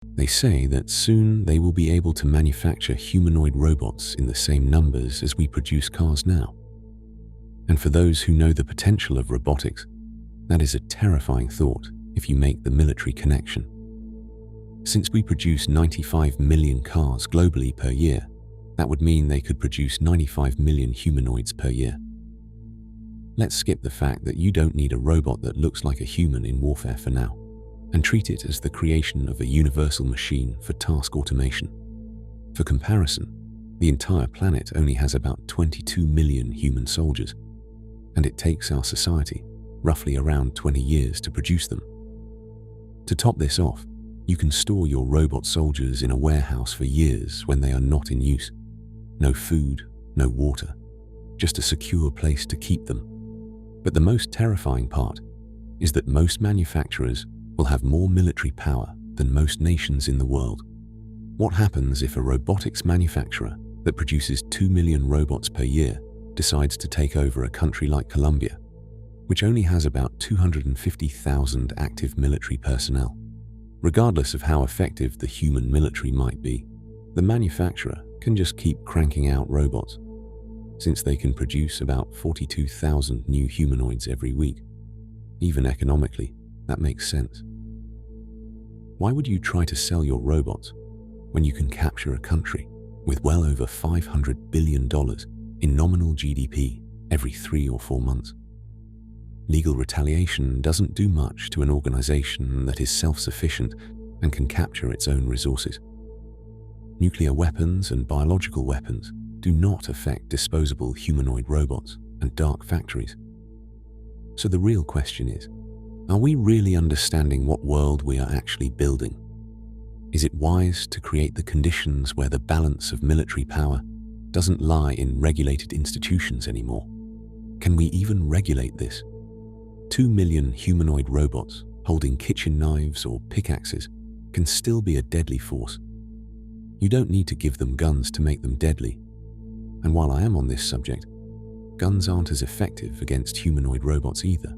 They say that soon they will be able to manufacture humanoid robots in the same numbers as we produce cars now. And for those who know the potential of robotics, that is a terrifying thought if you make the military connection. Since we produce 95 million cars globally per year, that would mean they could produce 95 million humanoids per year. Let's skip the fact that you don't need a robot that looks like a human in warfare for now, and treat it as the creation of a universal machine for task automation. For comparison, the entire planet only has about 22 million human soldiers, and it takes our society roughly around 20 years to produce them. To top this off, you can store your robot soldiers in a warehouse for years when they are not in use. No food, no water, just a secure place to keep them. But the most terrifying part is that most manufacturers will have more military power than most nations in the world. What happens if a robotics manufacturer that produces 2 million robots per year decides to take over a country like Colombia, which only has about 250,000 active military personnel? Regardless of how effective the human military might be, the manufacturer can just keep cranking out robots, since they can produce about 42,000 new humanoids every week. Even economically, that makes sense. Why would you try to sell your robots when you can capture a country with well over $500 billion in nominal GDP every 3 or 4 months? Legal retaliation doesn't do much to an organization that is self-sufficient and can capture its own resources. Nuclear weapons and biological weapons do not affect disposable humanoid robots and dark factories. So the real question is, are we really understanding what world we are actually building? Is it wise to create the conditions where the balance of military power doesn't lie in regulated institutions anymore? Can we even regulate this? 2 million humanoid robots holding kitchen knives or pickaxes can still be a deadly force. You don't need to give them guns to make them deadly. And while I am on this subject, guns aren't as effective against humanoid robots either.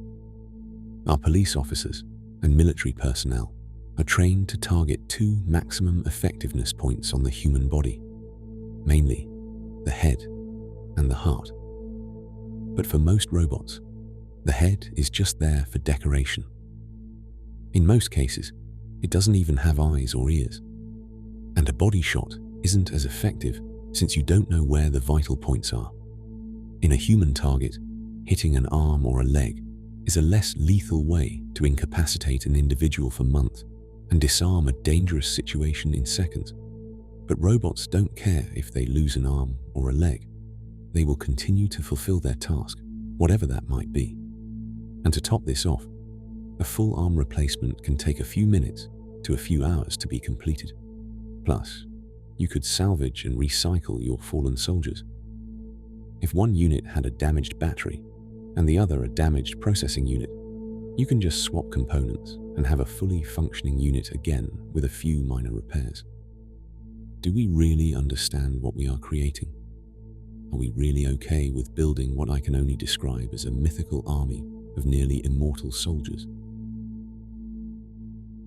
Our police officers and military personnel are trained to target 2 maximum effectiveness points on the human body, mainly the head and the heart. But for most robots, the head is just there for decoration. In most cases, it doesn't even have eyes or ears. And a body shot isn't as effective since you don't know where the vital points are. In a human target, hitting an arm or a leg is a less lethal way to incapacitate an individual for months and disarm a dangerous situation in seconds. But robots don't care if they lose an arm or a leg. They will continue to fulfill their task, whatever that might be. And to top this off, a full arm replacement can take a few minutes to a few hours to be completed. Plus, you could salvage and recycle your fallen soldiers. If one unit had a damaged battery and the other a damaged processing unit, you can just swap components and have a fully functioning unit again with a few minor repairs. Do we really understand what we are creating? Are we really okay with building what I can only describe as a mythical army of nearly immortal soldiers?